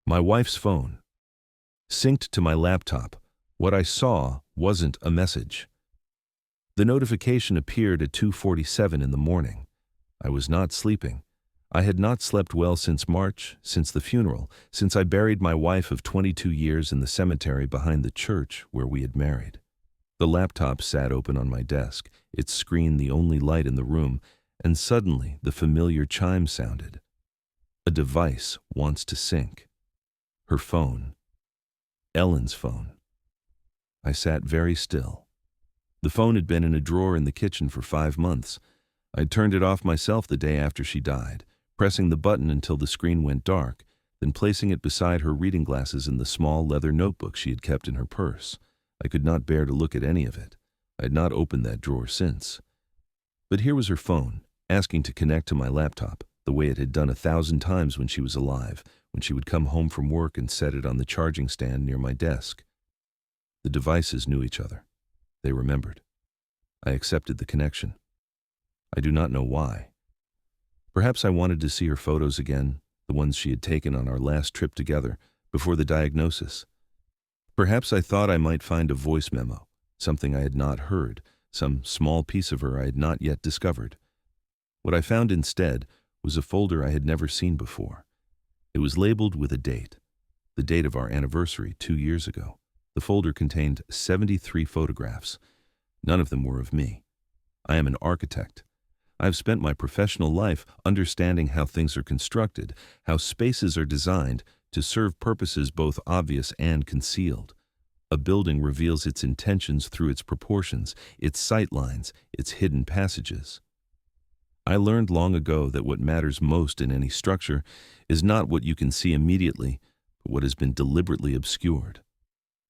My wife's phone. Synced to my laptop. What I saw wasn't a message. The notification appeared at 2:47 in the morning. I was not sleeping. I had not slept well since March, since the funeral, since I buried my wife of 22 years in the cemetery behind the church where we had married. The laptop sat open on my desk, its screen the only light in the room, and suddenly the familiar chime sounded. A device wants to sync. Her phone. Ellen's phone. I sat very still. The phone had been in a drawer in the kitchen for 5 months. I'd turned it off myself the day after she died, pressing the button until the screen went dark, then placing it beside her reading glasses in the small leather notebook she had kept in her purse. I could not bear to look at any of it. I had not opened that drawer since. But here was her phone, asking to connect to my laptop, the way it had done 1,000 times when she was alive, when she would come home from work and set it on the charging stand near my desk. The devices knew each other. They remembered. I accepted the connection. I do not know why. Perhaps I wanted to see her photos again, the ones she had taken on our last trip together, before the diagnosis. Perhaps I thought I might find a voice memo, something I had not heard, some small piece of her I had not yet discovered. What I found instead was a folder I had never seen before. It was labeled with a date, the date of our anniversary 2 years ago. The folder contained 73 photographs. None of them were of me. I am an architect. I have spent my professional life understanding how things are constructed, how spaces are designed to serve purposes both obvious and concealed. A building reveals its intentions through its proportions, its sight lines, its hidden passages. I learned long ago that what matters most in any structure is not what you can see immediately, but what has been deliberately obscured.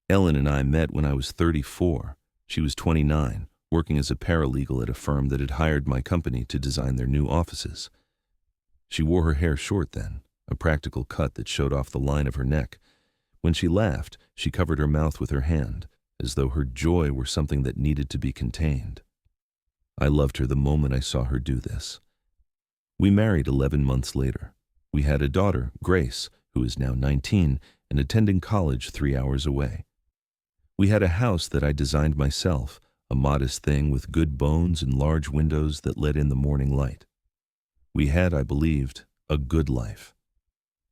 Ellen and I met when I was 34. She was 29, working as a paralegal at a firm that had hired my company to design their new offices. She wore her hair short then, a practical cut that showed off the line of her neck. When she laughed, she covered her mouth with her hand, as though her joy were something that needed to be contained. I loved her the moment I saw her do this. We married 11 months later. We had a daughter, Grace, who is now 19 and attending college 3 hours away. We had a house that I designed myself, a modest thing with good bones and large windows that let in the morning light. We had, I believed, a good life.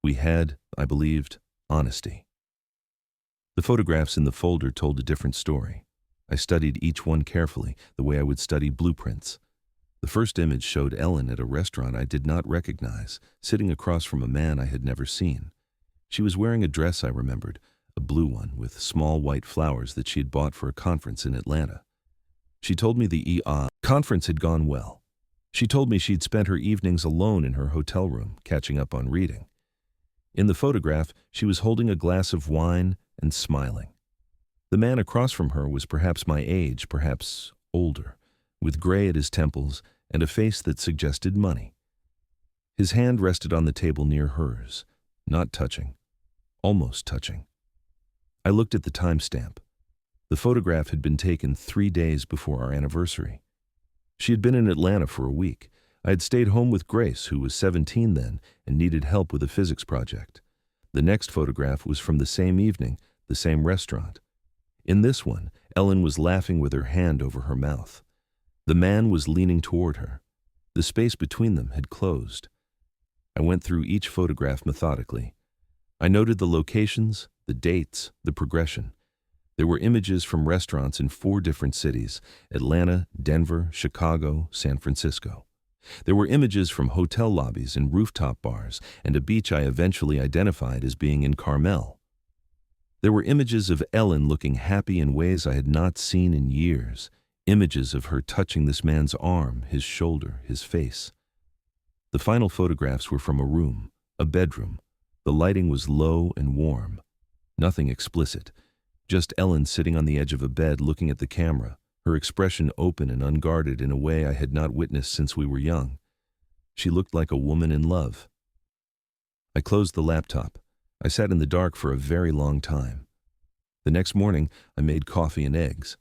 We had, I believed, honesty. The photographs in the folder told a different story. I studied each one carefully, the way I would study blueprints. The first image showed Ellen at a restaurant I did not recognize, sitting across from a man I had never seen. She was wearing a dress I remembered, a blue one with small white flowers that she had bought for a conference in Atlanta. She told me the conference had gone well. She told me she'd spent her evenings alone in her hotel room, catching up on reading. In the photograph, she was holding a glass of wine and smiling. The man across from her was perhaps my age, perhaps older, with gray at his temples and a face that suggested money. His hand rested on the table near hers, not touching, almost touching. I looked at the timestamp. The photograph had been taken 3 days before our anniversary. She had been in Atlanta for a week. I had stayed home with Grace, who was 17 then and needed help with a physics project. The next photograph was from the same evening, the same restaurant. In this one, Ellen was laughing with her hand over her mouth. The man was leaning toward her. The space between them had closed. I went through each photograph methodically. I noted the locations, the dates, the progression. There were images from restaurants in 4 different cities: Atlanta, Denver, Chicago, San Francisco. There were images from hotel lobbies and rooftop bars and a beach I eventually identified as being in Carmel. There were images of Ellen looking happy in ways I had not seen in years, images of her touching this man's arm, his shoulder, his face. The final photographs were from a room, a bedroom. The lighting was low and warm. Nothing explicit, just Ellen sitting on the edge of a bed looking at the camera, her expression open and unguarded in a way I had not witnessed since we were young. She looked like a woman in love. I closed the laptop. I sat in the dark for a very long time. The next morning, I made coffee and eggs.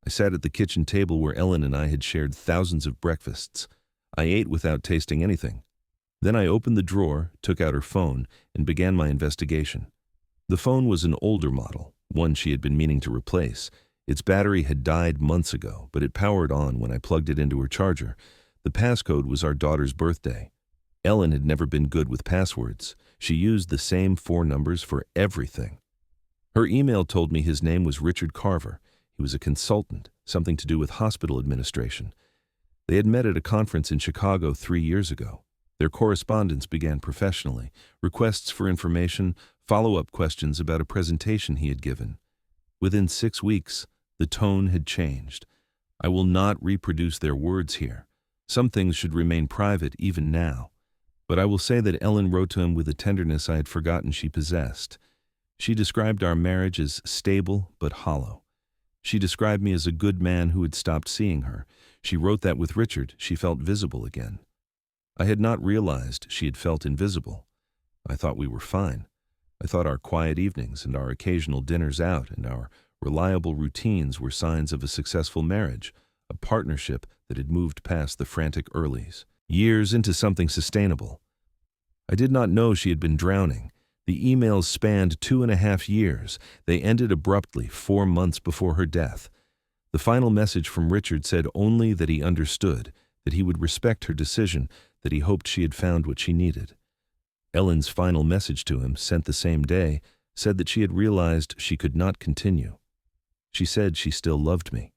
I sat at the kitchen table where Ellen and I had shared thousands of breakfasts. I ate without tasting anything. Then I opened the drawer, took out her phone, and began my investigation. The phone was an older model, one she had been meaning to replace. Its battery had died months ago, but it powered on when I plugged it into her charger. The passcode was our daughter's birthday. Ellen had never been good with passwords. She used the same 4 numbers for everything. Her email told me his name was Richard Carver. He was a consultant, something to do with hospital administration. They had met at a conference in Chicago 3 years ago. Their correspondence began professionally, requests for information, follow-up questions about a presentation he had given. Within 6 weeks, the tone had changed. I will not reproduce their words here. Some things should remain private even now. But I will say that Ellen wrote to him with a tenderness I had forgotten she possessed. She described our marriage as stable but hollow. She described me as a good man who had stopped seeing her. She wrote that with Richard, she felt visible again. I had not realized she had felt invisible. I thought we were fine. I thought our quiet evenings and our occasional dinners out and our reliable routines were signs of a successful marriage, a partnership that had moved past the frantic earlies, years into something sustainable. I did not know she had been drowning. The emails spanned 2.5 years. They ended abruptly 4 months before her death. The final message from Richard said only that he understood, that he would respect her decision, that he hoped she had found what she needed. Ellen's final message to him, sent the same day, said that she had realized she could not continue. She said she still loved me.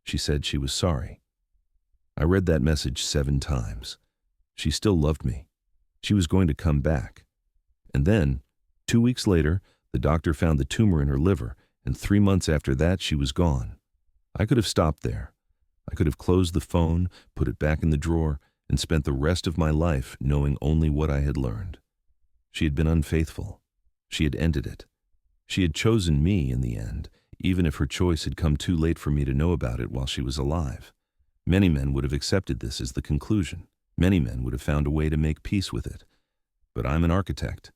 She said she was sorry. I read that message 7 times. She still loved me. She was going to come back. And then, 2 weeks later, the doctor found the tumor in her liver, and 3 months after that she was gone. I could have stopped there. I could have closed the phone, put it back in the drawer, and spent the rest of my life knowing only what I had learned. She had been unfaithful. She had ended it. She had chosen me in the end, even if her choice had come too late for me to know about it while she was alive. Many men would have accepted this as the conclusion. Many men would have found a way to make peace with it. But I'm an architect.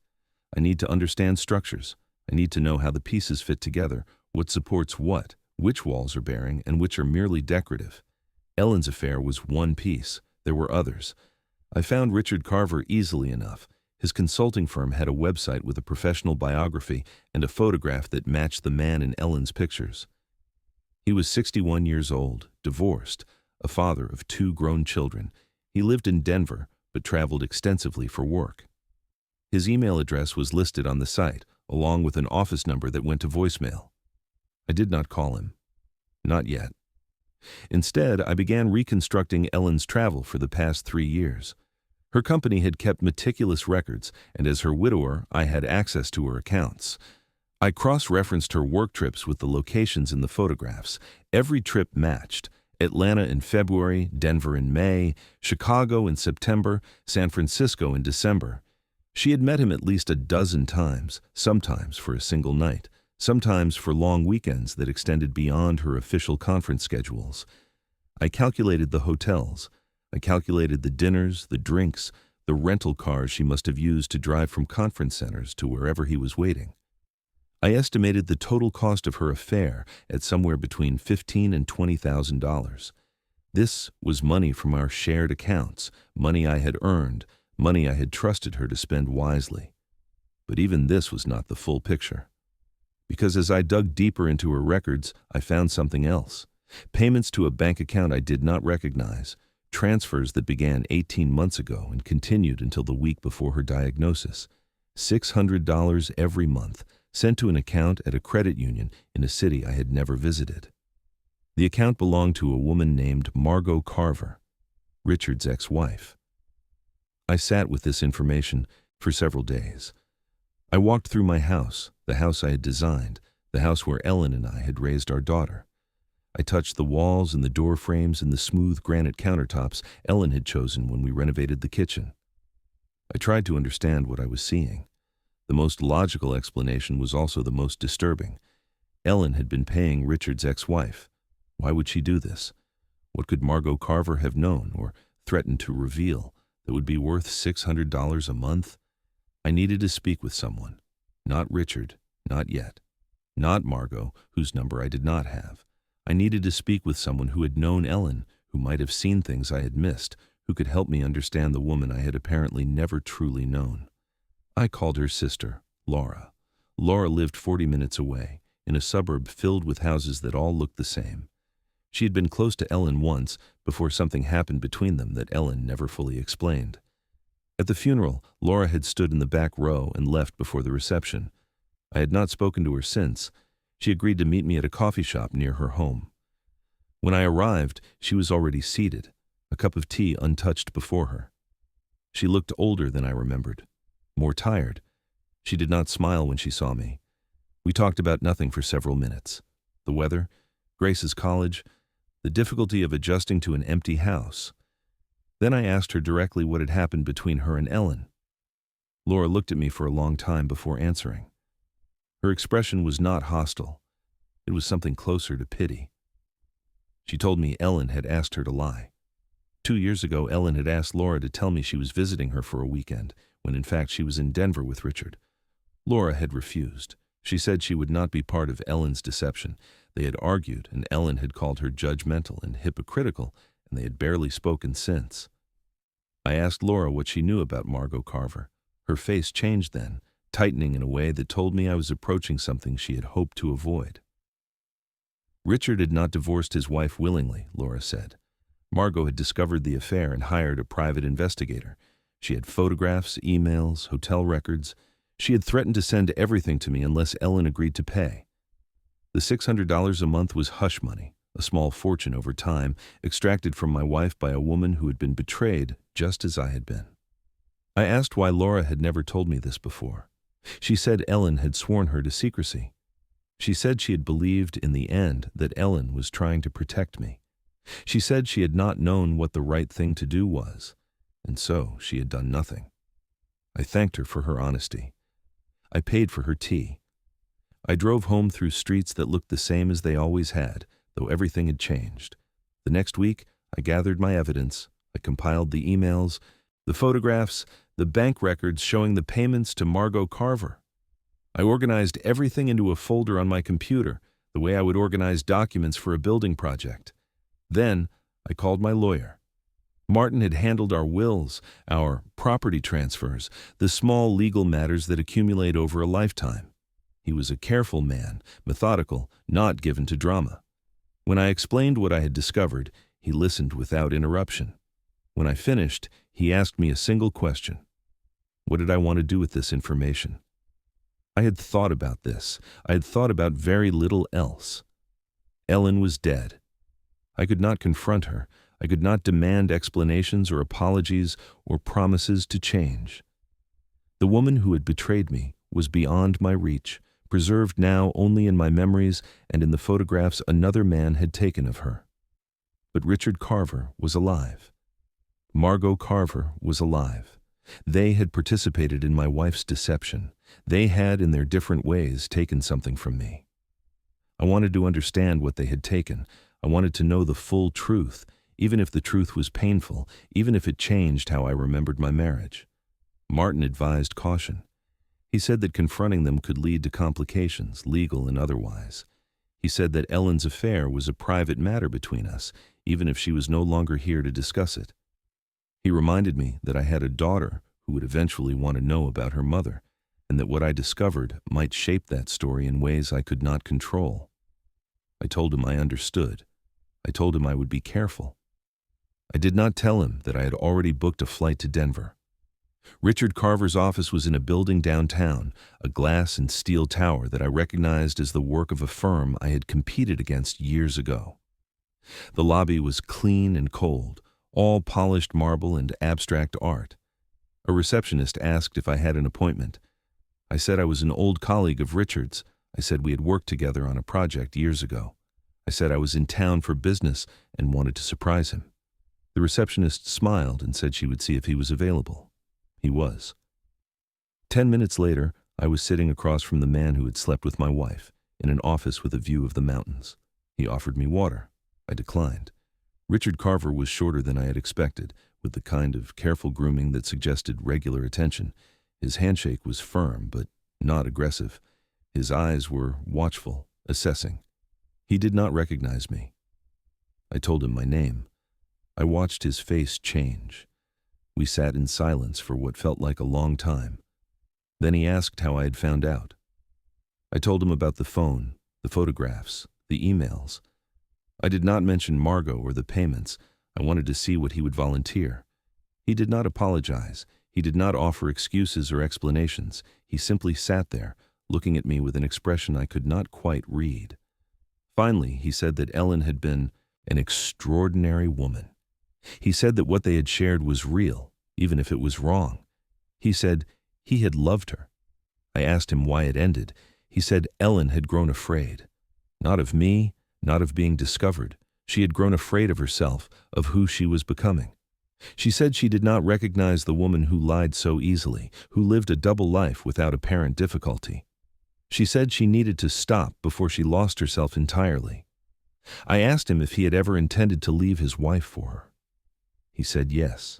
I need to understand structures. I need to know how the pieces fit together, what supports what, which walls are bearing, and which are merely decorative. Ellen's affair was one piece. There were others. I found Richard Carver easily enough. His consulting firm had a website with a professional biography and a photograph that matched the man in Ellen's pictures. He was 61 years old, divorced, a father of 2 grown children. He lived in Denver, but traveled extensively for work. His email address was listed on the site, along with an office number that went to voicemail. I did not call him. Not yet. Instead, I began reconstructing Ellen's travel for the past 3 years. Her company had kept meticulous records, and as her widower, I had access to her accounts. I cross-referenced her work trips with the locations in the photographs. Every trip matched. Atlanta in February, Denver in May, Chicago in September, San Francisco in December. She had met him at least a dozen times, sometimes for a single night, sometimes for long weekends that extended beyond her official conference schedules. I calculated the hotels. I calculated the dinners, the drinks, the rental cars she must have used to drive from conference centers to wherever he was waiting. I estimated the total cost of her affair at somewhere between $15,000 and $20,000. This was money from our shared accounts, money I had earned, money I had trusted her to spend wisely. But even this was not the full picture. Because as I dug deeper into her records, I found something else. Payments to a bank account I did not recognize, transfers that began 18 months ago and continued until the week before her diagnosis. $600 every month, sent to an account at a credit union in a city I had never visited. The account belonged to a woman named Margot Carver, Richard's ex-wife. I sat with this information for several days. I walked through my house, the house I had designed, the house where Ellen and I had raised our daughter. I touched the walls and the door frames and the smooth granite countertops Ellen had chosen when we renovated the kitchen. I tried to understand what I was seeing. The most logical explanation was also the most disturbing. Ellen had been paying Richard's ex-wife. Why would she do this? What could Margot Carver have known or threatened to reveal that would be worth $600 a month? I needed to speak with someone. Not Richard, not yet. Not Margot, whose number I did not have. I needed to speak with someone who had known Ellen, who might have seen things I had missed, who could help me understand the woman I had apparently never truly known. I called her sister, Laura. Laura lived 40 minutes away, in a suburb filled with houses that all looked the same. She had been close to Ellen once before something happened between them that Ellen never fully explained. At the funeral, Laura had stood in the back row and left before the reception. I had not spoken to her since. She agreed to meet me at a coffee shop near her home. When I arrived, she was already seated, a cup of tea untouched before her. She looked older than I remembered, more tired. She did not smile when she saw me. We talked about nothing for several minutes. The weather, Grace's college, the difficulty of adjusting to an empty house. Then I asked her directly what had happened between her and Ellen. Laura looked at me for a long time before answering. Her expression was not hostile. It was something closer to pity. She told me Ellen had asked her to lie. 2 years ago, Ellen had asked Laura to tell me she was visiting her for a weekend, when in fact she was in Denver with Richard. Laura had refused. She said she would not be part of Ellen's deception. They had argued, and Ellen had called her judgmental and hypocritical, and they had barely spoken since. I asked Laura what she knew about Margot Carver. Her face changed then, tightening in a way that told me I was approaching something she had hoped to avoid. Richard had not divorced his wife willingly, Laura said. Margot had discovered the affair and hired a private investigator. She had photographs, emails, hotel records. She had threatened to send everything to me unless Ellen agreed to pay. The $600 a month was hush money, a small fortune over time, extracted from my wife by a woman who had been betrayed just as I had been. I asked why Laura had never told me this before. She said Ellen had sworn her to secrecy. She said she had believed in the end that Ellen was trying to protect me. She said she had not known what the right thing to do was, and so she had done nothing. I thanked her for her honesty. I paid for her tea. I drove home through streets that looked the same as they always had, though everything had changed. The next week, I gathered my evidence. I compiled the emails, the photographs, the bank records showing the payments to Margot Carver. I organized everything into a folder on my computer, the way I would organize documents for a building project. Then, I called my lawyer. Martin had handled our wills, our property transfers, the small legal matters that accumulate over a lifetime. He was a careful man, methodical, not given to drama. When I explained what I had discovered, he listened without interruption. When I finished, he asked me a single question. What did I want to do with this information? I had thought about this. I had thought about very little else. Ellen was dead. I could not confront her. I could not demand explanations or apologies or promises to change. The woman who had betrayed me was beyond my reach, preserved now only in my memories and in the photographs another man had taken of her. But Richard Carver was alive. Margot Carver was alive. They had participated in my wife's deception. They had, in their different ways, taken something from me. I wanted to understand what they had taken. I wanted to know the full truth, even if the truth was painful, even if it changed how I remembered my marriage. Martin advised caution. He said that confronting them could lead to complications, legal and otherwise. He said that Ellen's affair was a private matter between us, even if she was no longer here to discuss it. He reminded me that I had a daughter who would eventually want to know about her mother, and that what I discovered might shape that story in ways I could not control. I told him I understood. I told him I would be careful. I did not tell him that I had already booked a flight to Denver. Richard Carver's office was in a building downtown, a glass and steel tower that I recognized as the work of a firm I had competed against years ago. The lobby was clean and cold, all polished marble and abstract art. A receptionist asked if I had an appointment. I said I was an old colleague of Richard's. I said we had worked together on a project years ago. I said I was in town for business and wanted to surprise him. The receptionist smiled and said she would see if he was available. He was. 10 minutes later, I was sitting across from the man who had slept with my wife, in an office with a view of the mountains. He offered me water. I declined. Richard Carver was shorter than I had expected, with the kind of careful grooming that suggested regular attention. His handshake was firm, but not aggressive. His eyes were watchful, assessing. He did not recognize me. I told him my name. I watched his face change. We sat in silence for what felt like a long time. Then he asked how I had found out. I told him about the phone, the photographs, the emails. I did not mention Margot or the payments. I wanted to see what he would volunteer. He did not apologize. He did not offer excuses or explanations. He simply sat there, looking at me with an expression I could not quite read. Finally, he said that Ellen had been an extraordinary woman. He said that what they had shared was real, even if it was wrong. He said he had loved her. I asked him why it ended. He said Ellen had grown afraid. Not of me, not of being discovered. She had grown afraid of herself, of who she was becoming. She said she did not recognize the woman who lied so easily, who lived a double life without apparent difficulty. She said she needed to stop before she lost herself entirely. I asked him if he had ever intended to leave his wife for her. He said yes.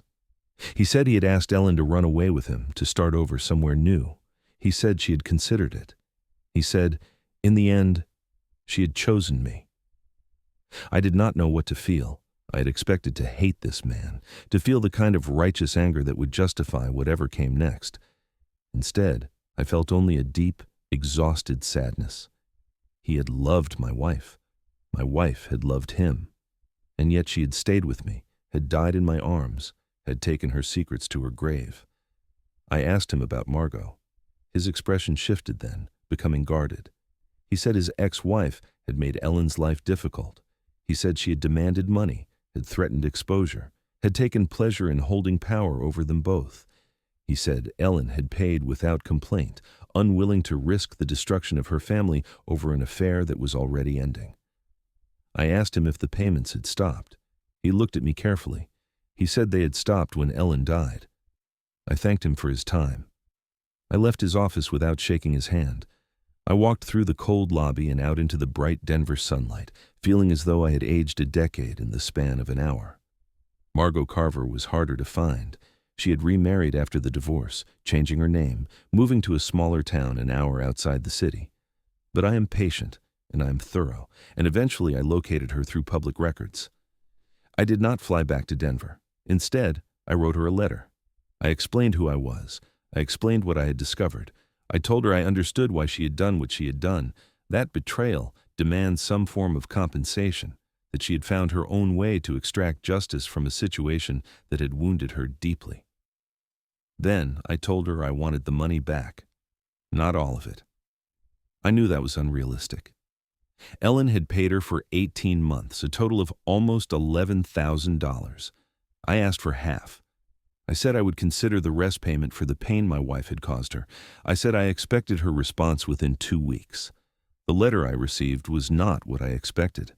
He said he had asked Ellen to run away with him, to start over somewhere new. He said she had considered it. He said, in the end, she had chosen me. I did not know what to feel. I had expected to hate this man, to feel the kind of righteous anger that would justify whatever came next. Instead, I felt only a deep, exhausted sadness. He had loved my wife. My wife had loved him. And yet she had stayed with me, had died in my arms, had taken her secrets to her grave. I asked him about Margot. His expression shifted then, becoming guarded. He said his ex-wife had made Ellen's life difficult. He said she had demanded money, had threatened exposure, had taken pleasure in holding power over them both. He said Ellen had paid without complaint, unwilling to risk the destruction of her family over an affair that was already ending. I asked him if the payments had stopped. He looked at me carefully. He said they had stopped when Ellen died. I thanked him for his time. I left his office without shaking his hand. I walked through the cold lobby and out into the bright Denver sunlight, feeling as though I had aged a decade in the span of an hour. Margot Carver was harder to find. She had remarried after the divorce, changing her name, moving to a smaller town an hour outside the city. But I am patient, and I am thorough, and eventually I located her through public records. I did not fly back to Denver. Instead, I wrote her a letter. I explained who I was. I explained what I had discovered. I told her I understood why she had done what she had done. That betrayal demands some form of compensation, that she had found her own way to extract justice from a situation that had wounded her deeply. Then I told her I wanted the money back. Not all of it. I knew that was unrealistic. Ellen had paid her for 18 months, a total of almost $11,000. I asked for half. I said I would consider the rest payment for the pain my wife had caused her. I said I expected her response within 2 weeks. The letter I received was not what I expected.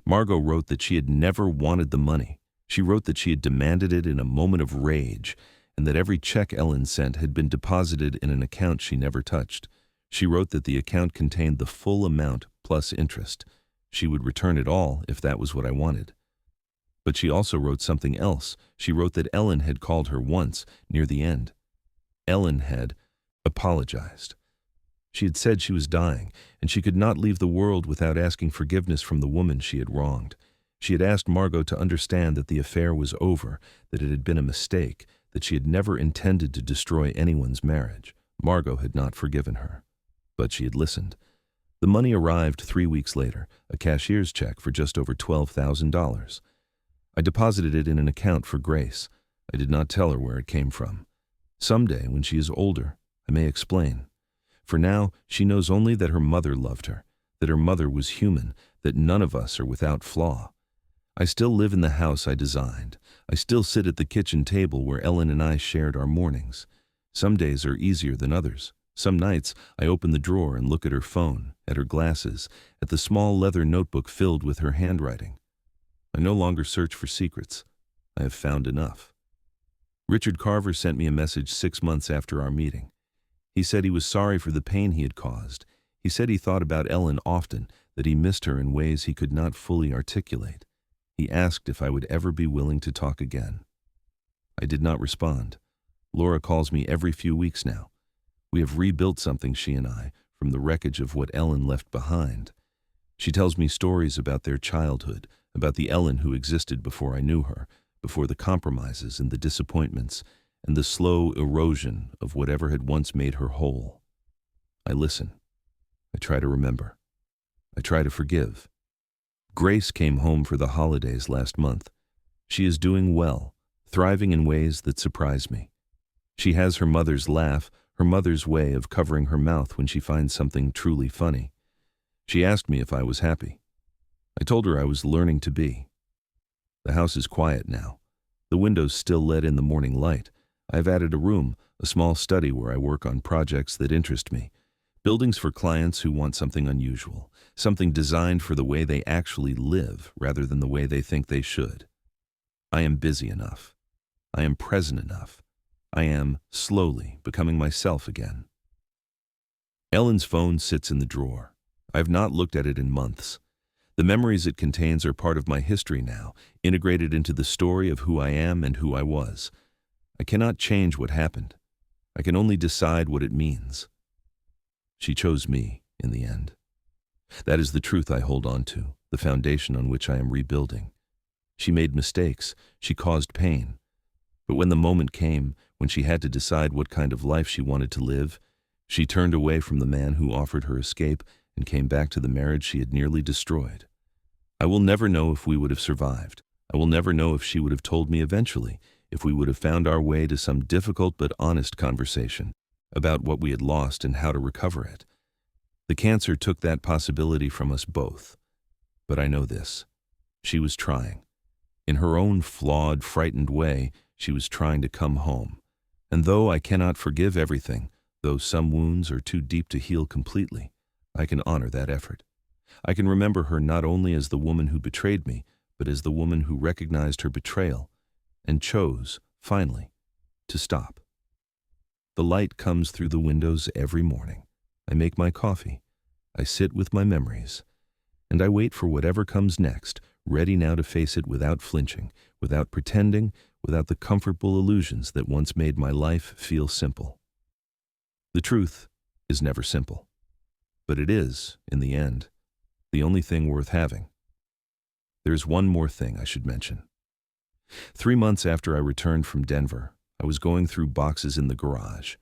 Margot wrote that she had never wanted the money. She wrote that she had demanded it in a moment of rage, and that every check Ellen sent had been deposited in an account she never touched. She wrote that the account contained the full amount plus interest. She would return it all if that was what I wanted. But she also wrote something else. She wrote that Ellen had called her once, near the end. Ellen had apologized. She had said she was dying, and she could not leave the world without asking forgiveness from the woman she had wronged. She had asked Margot to understand that the affair was over, that it had been a mistake, that she had never intended to destroy anyone's marriage. Margot had not forgiven her. But she had listened. The money arrived 3 weeks later, a cashier's check for just over $12,000. I deposited it in an account for Grace. I did not tell her where it came from. Someday, when she is older, I may explain. For now, she knows only that her mother loved her, that her mother was human, that none of us are without flaw. I still live in the house I designed. I still sit at the kitchen table where Ellen and I shared our mornings. Some days are easier than others. Some nights, I open the drawer and look at her phone, at her glasses, at the small leather notebook filled with her handwriting. I no longer search for secrets. I have found enough. Richard Carver sent me a message 6 months after our meeting. He said he was sorry for the pain he had caused. He said he thought about Ellen often, that he missed her in ways he could not fully articulate. He asked if I would ever be willing to talk again. I did not respond. Laura calls me every few weeks now. We have rebuilt something, she and I, from the wreckage of what Ellen left behind. She tells me stories about their childhood, about the Ellen who existed before I knew her, before the compromises and the disappointments, and the slow erosion of whatever had once made her whole. I listen. I try to remember. I try to forgive. Grace came home for the holidays last month. She is doing well, thriving in ways that surprise me. She has her mother's laugh, her mother's way of covering her mouth when she finds something truly funny. She asked me if I was happy. I told her I was learning to be. The house is quiet now. The windows still let in the morning light. I've added a room, a small study where I work on projects that interest me. Buildings for clients who want something unusual, something designed for the way they actually live rather than the way they think they should. I am busy enough. I am present enough. I am, slowly, becoming myself again. Ellen's phone sits in the drawer. I have not looked at it in months. The memories it contains are part of my history now, integrated into the story of who I am and who I was. I cannot change what happened. I can only decide what it means. She chose me, in the end. That is the truth I hold on to, the foundation on which I am rebuilding. She made mistakes. She caused pain. But when the moment came, when she had to decide what kind of life she wanted to live, she turned away from the man who offered her escape and came back to the marriage she had nearly destroyed. I will never know if we would have survived. I will never know if she would have told me eventually, if we would have found our way to some difficult but honest conversation about what we had lost and how to recover it. The cancer took that possibility from us both. But I know this. She was trying. In her own flawed, frightened way, she was trying to come home. And though I cannot forgive everything, though some wounds are too deep to heal completely, I can honor that effort. I can remember her not only as the woman who betrayed me, but as the woman who recognized her betrayal and chose, finally, to stop. The light comes through the windows every morning. I make my coffee. I sit with my memories. And I wait for whatever comes next, ready now to face it without flinching, without pretending, without the comfortable illusions that once made my life feel simple. The truth is never simple. But it is, in the end, the only thing worth having. There's one more thing I should mention. 3 months after I returned from Denver, I was going through boxes in the garage.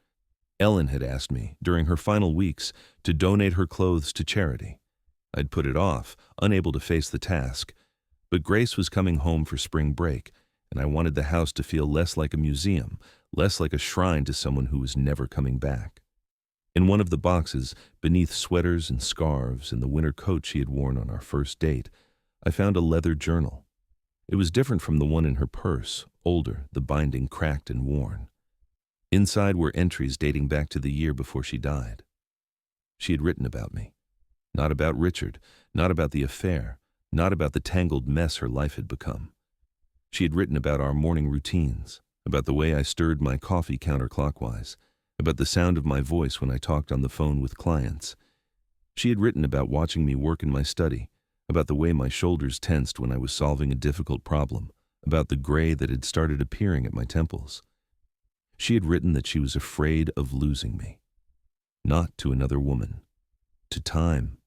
Ellen had asked me, during her final weeks, to donate her clothes to charity. I'd put it off, unable to face the task. But Grace was coming home for spring break, and I wanted the house to feel less like a museum, less like a shrine to someone who was never coming back. In one of the boxes, beneath sweaters and scarves and the winter coat she had worn on our first date, I found a leather journal. It was different from the one in her purse, older, the binding cracked and worn. Inside were entries dating back to the year before she died. She had written about me. Not about Richard, not about the affair, not about the tangled mess her life had become. She had written about our morning routines, about the way I stirred my coffee counterclockwise, about the sound of my voice when I talked on the phone with clients. She had written about watching me work in my study, about the way my shoulders tensed when I was solving a difficult problem, about the gray that had started appearing at my temples. She had written that she was afraid of losing me. Not to another woman. To time.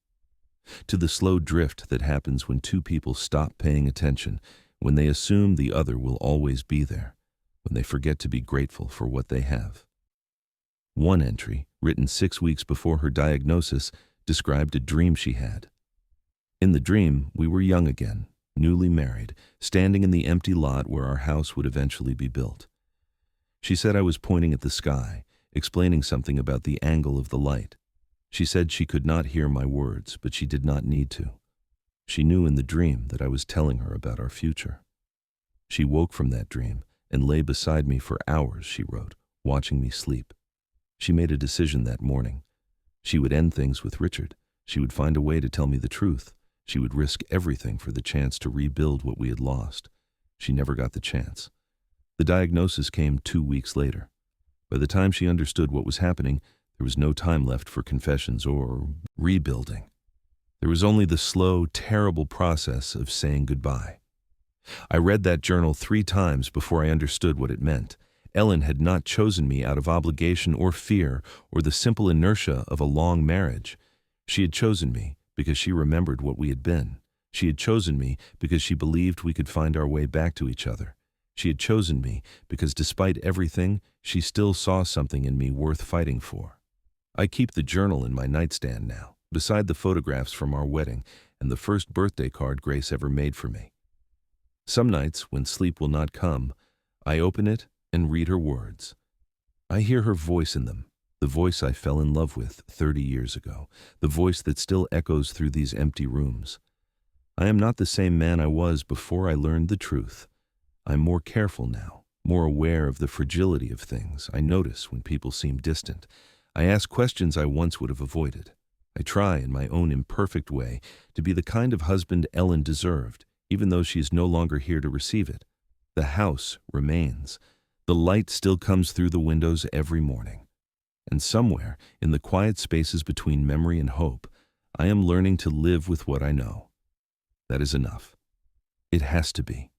To the slow drift that happens when two people stop paying attention, when they assume the other will always be there, when they forget to be grateful for what they have. One entry, written 6 weeks before her diagnosis, described a dream she had. In the dream, we were young again, newly married, standing in the empty lot where our house would eventually be built. She said I was pointing at the sky, explaining something about the angle of the light. She said she could not hear my words, but she did not need to. She knew in the dream that I was telling her about our future. She woke from that dream and lay beside me for hours, she wrote, watching me sleep. She made a decision that morning. She would end things with Richard. She would find a way to tell me the truth. She would risk everything for the chance to rebuild what we had lost. She never got the chance. The diagnosis came 2 weeks later. By the time she understood what was happening, there was no time left for confessions or rebuilding. There was only the slow, terrible process of saying goodbye. I read that journal 3 times before I understood what it meant. Ellen had not chosen me out of obligation or fear or the simple inertia of a long marriage. She had chosen me because she remembered what we had been. She had chosen me because she believed we could find our way back to each other. She had chosen me because despite everything, she still saw something in me worth fighting for. I keep the journal in my nightstand now, beside the photographs from our wedding and the first birthday card Grace ever made for me. Some nights, when sleep will not come, I open it and read her words. I hear her voice in them, the voice I fell in love with 30 years ago, the voice that still echoes through these empty rooms. I am not the same man I was before I learned the truth. I'm more careful now, more aware of the fragility of things. I notice when people seem distant. I ask questions I once would have avoided. I try, in my own imperfect way, to be the kind of husband Ellen deserved, even though she is no longer here to receive it. The house remains. The light still comes through the windows every morning. And somewhere, in the quiet spaces between memory and hope, I am learning to live with what I know. That is enough. It has to be.